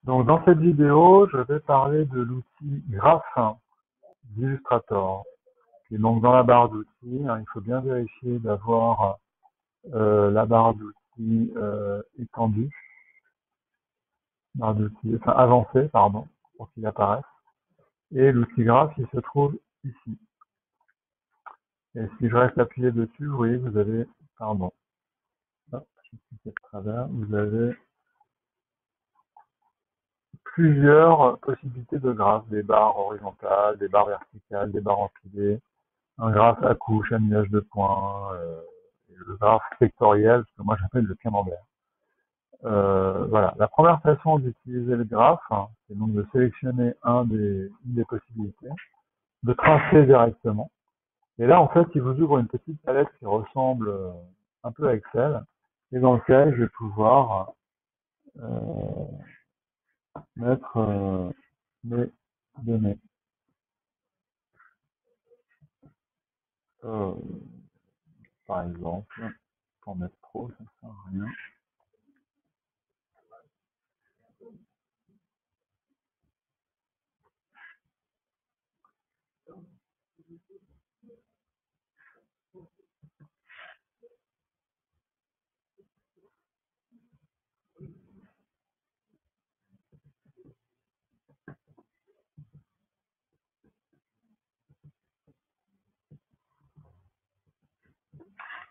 Donc, dans cette vidéo, je vais parler de l'outil Graph d'Illustrator. Et donc, dans la barre d'outils, il faut bien vérifier d'avoir la barre d'outils étendue, barre d'outils, enfin avancée, pardon, pour qu'il apparaisse. Et l'outil Graph, il se trouve ici. Et si je reste appuyé dessus, vous voyez, vous avez, pardon, hop, je vais cliquer de travers, vous avez plusieurs possibilités de graphes, des barres horizontales, des barres verticales, des barres empilées, un graphe à couche, à nuage de points, et le graphe sectoriel, ce que moi j'appelle le camembert. Voilà. La première façon d'utiliser le graphe, c'est donc de sélectionner une des possibilités, de tracer directement. Et là, en fait, il vous ouvre une petite palette qui ressemble un peu à Excel, et dans lequel je vais pouvoir mettre mes données. Euh, Par exemple, pour mettre trop, ça ne sert à rien.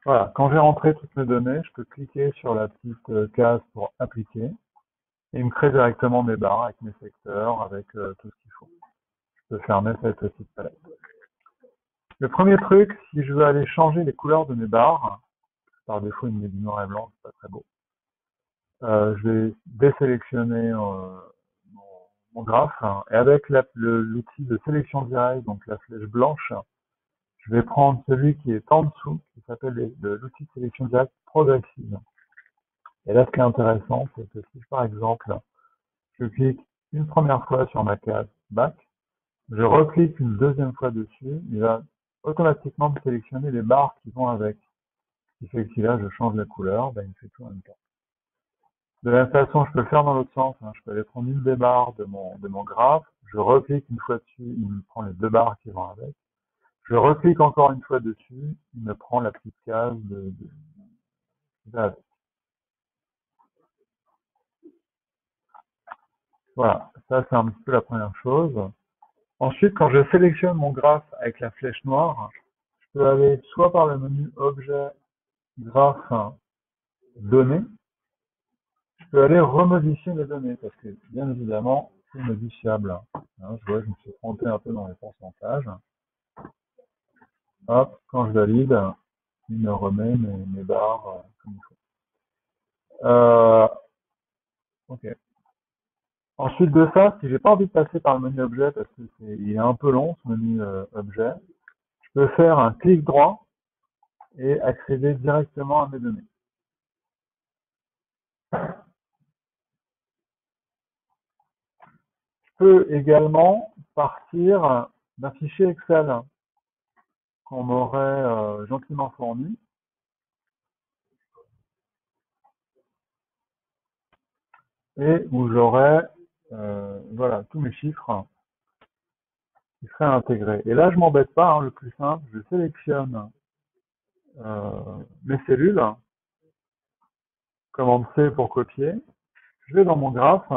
Voilà, quand j'ai rentré toutes mes données, je peux cliquer sur la petite case pour appliquer et il me crée directement mes barres avec mes secteurs, avec tout ce qu'il faut. Je peux fermer cette petite palette. Le premier truc, si je veux aller changer les couleurs de mes barres, par défaut il me met du noir et blanc, c'est pas très beau, je vais désélectionner mon graphe et avec l'outil de sélection directe, donc la flèche blanche, je vais prendre celui qui est en dessous, qui s'appelle l'outil de sélection directe progressive. Et là, ce qui est intéressant, c'est que si, par exemple, je clique une première fois sur ma case Back, je reclique une deuxième fois dessus, il va automatiquement me sélectionner les barres qui vont avec. Ce qui fait que si là, je change la couleur, ben, il fait tout en même temps. De la même façon, je peux le faire dans l'autre sens. Je peux aller prendre une des barres de mon graphe, je reclique une fois dessus, il me prend les deux barres qui vont avec. Je reclique encore une fois dessus, il me prend la petite case qui va avec. Voilà, ça c'est un petit peu la première chose. Ensuite, quand je sélectionne mon graphe avec la flèche noire, je peux aller soit par le menu Objet, Graphe, Données, je peux aller remodifier les données, parce que bien évidemment, c'est modifiable. Je vois, je me suis trompé un peu dans les pourcentages. Hop, quand je valide, il me remet mes barres comme il faut. Ok. Ensuite de ça, si j'ai pas envie de passer par le menu Objet, parce que il est un peu long, ce menu Objet, je peux faire un clic droit et accéder directement à mes données. Je peux également partir d'un fichier Excel qu'on m'aurait gentiment fourni et où j'aurais voilà, tous mes chiffres qui seraient intégrés. Et là, je m'embête pas, le plus simple, je sélectionne mes cellules, commande C pour copier, je vais dans mon graphe,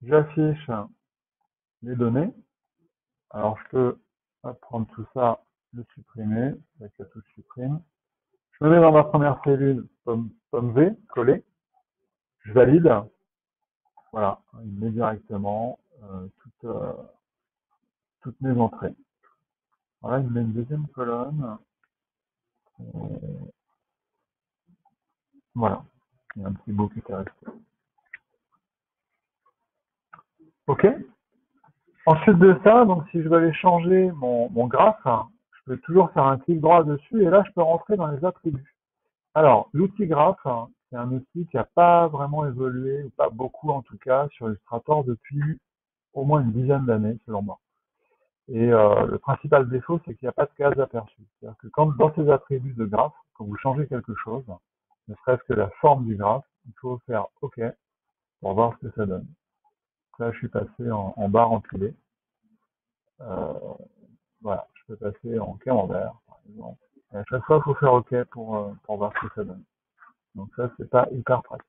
j'affiche les données. Alors, je peux prendre tout ça, le supprimer, avec la touche supprime. Je me mets dans ma première cellule, pomme V, collée. Je valide. Voilà, il met directement toutes mes entrées. Voilà, il met une deuxième colonne. Euh, voilà, il y a un petit bout qui est resté. Ok. Ensuite de ça, donc si je veux aller changer mon graphe, je peux toujours faire un clic droit dessus et là je peux rentrer dans les attributs. Alors, l'outil graphe, c'est un outil qui n'a pas vraiment évolué, ou pas beaucoup en tout cas, sur Illustrator depuis au moins une dizaine d'années, selon moi. Et le principal défaut, c'est qu'il n'y a pas de case aperçue. C'est-à-dire que quand dans ces attributs de graphe, quand vous changez quelque chose, ne serait-ce que la forme du graphe, il faut faire OK. pour voir ce que ça donne. Donc là, je suis passé en barre empilée. Voilà, je peux passer en camembert, par exemple. Et à chaque fois, il faut faire OK pour voir ce que ça donne. Donc ça, c'est pas hyper pratique.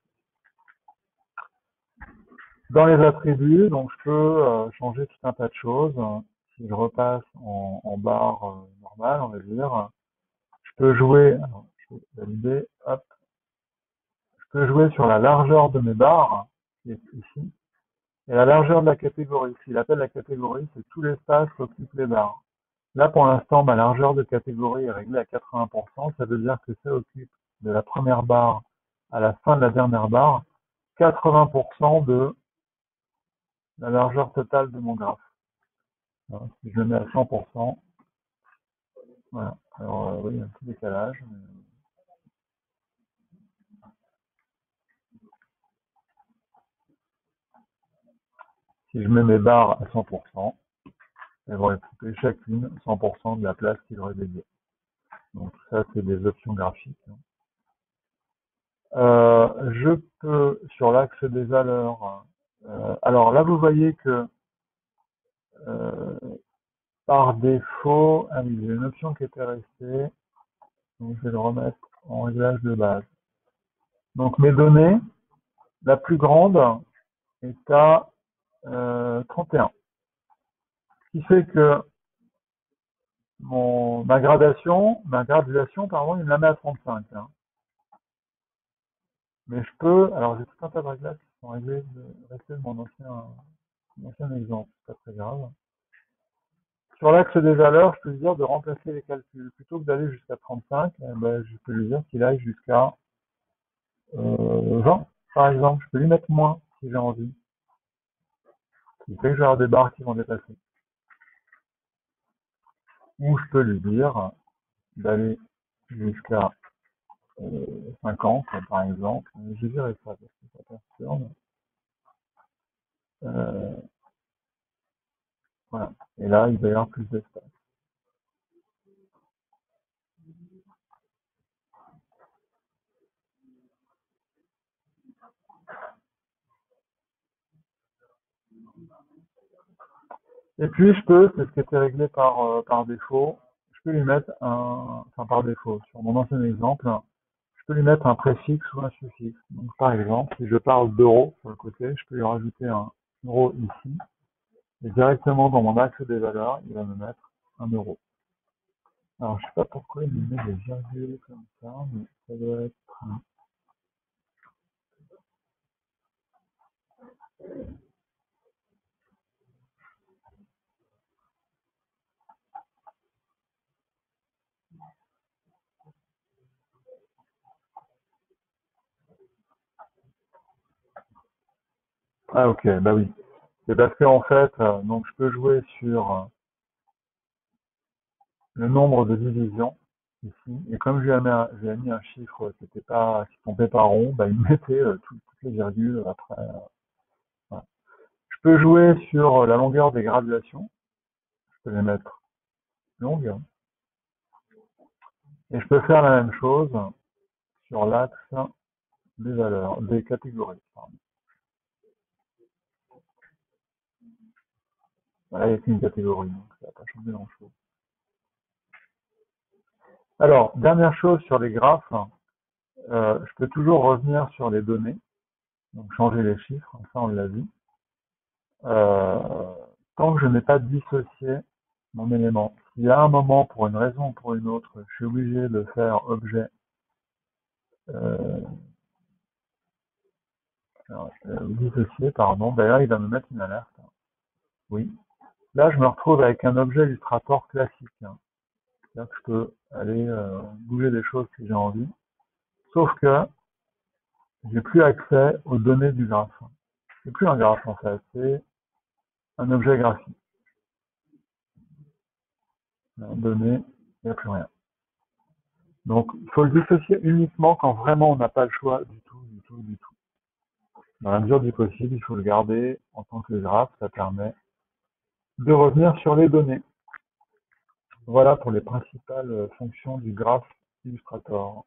Dans les attributs, donc je peux changer tout un tas de choses. Si je repasse en barre normale, on va dire, je peux jouer, alors, je vais valider, hop, je peux jouer sur la largeur de mes barres, qui est ici, et la largeur de la catégorie. Ce qu'il appelle la catégorie, c'est tout l'espace qu'occupent les barres. Là, pour l'instant, ma largeur de catégorie est réglée à 80%. Ça veut dire que ça occupe de la première barre à la fin de la dernière barre 80% de la largeur totale de mon graphe. Alors, si je le mets à 100%, voilà. Alors, oui, il y a un petit décalage. Si je mets mes barres à 100%, elles vont occuper chacune 100% de la place qu'il aurait dédiée. Donc ça, c'est des options graphiques. Je peux, sur l'axe des valeurs, alors là, vous voyez que par défaut, ah oui, j'ai une option qui était restée, donc je vais le remettre en réglage de base. Donc mes données, la plus grande est à 31. Ce qui fait que ma graduation, pardon, il me la met à 35. Hein. Mais je peux, alors j'ai tout un tas de réglages qui sont réglés rester de mon ancien exemple, c'est pas très grave. Sur l'axe des valeurs, je peux lui dire de remplacer les calculs. Plutôt que d'aller jusqu'à 35, ben, je peux lui dire qu'il aille jusqu'à 20, par exemple. Je peux lui mettre moins si j'ai envie. Ce qui fait que je vais avoir des barres qui vont dépasser. Ou je peux lui dire d'aller jusqu'à 50, par exemple. Je dirais ça parce que ça perturbe. Voilà. Et là, il va y avoir plus d'espace. Et puis, je peux, c'est ce qui était réglé par défaut, je peux lui mettre enfin par défaut, sur mon ancien exemple, je peux lui mettre un préfixe ou un suffixe. Donc, par exemple, si je parle d'euro sur le côté, je peux lui rajouter un euro ici, et directement dans mon axe des valeurs, il va me mettre un euro. Alors, je sais pas pourquoi il me met des virgules comme ça, mais ça doit être... Ah, ok, bah oui. C'est parce qu'en fait, donc je peux jouer sur le nombre de divisions ici, et comme j'ai mis un chiffre qui tombait pas rond, bah, il me mettait toutes les virgules après. Voilà. Je peux jouer sur la longueur des graduations, je peux les mettre longues, et je peux faire la même chose sur l'axe des valeurs, des catégories. Pardon. Voilà, il n'y a qu'une catégorie, donc ça va pas changer grand-chose. Alors, dernière chose sur les graphes, je peux toujours revenir sur les données, donc changer les chiffres, ça on l'a vu. Tant que je n'ai pas dissocié mon élément. Si à un moment, pour une raison ou pour une autre, je suis obligé de faire objet euh, dissocié, pardon, d'ailleurs il va me mettre une alerte. Oui. Là, je me retrouve avec un objet Illustrator classique. Hein. C'est-à-dire que je peux aller bouger des choses si j'ai envie. Sauf que j'ai plus accès aux données du graphe. C'est plus un graphe en fait, c'est un objet graphique. Données, il n'y a plus rien. Donc, il faut le dissocier uniquement quand vraiment on n'a pas le choix du tout, du tout, du tout. Dans la mesure du possible, il faut le garder en tant que graphe, ça permet de revenir sur les données. Voilà pour les principales fonctions du graphe Illustrator.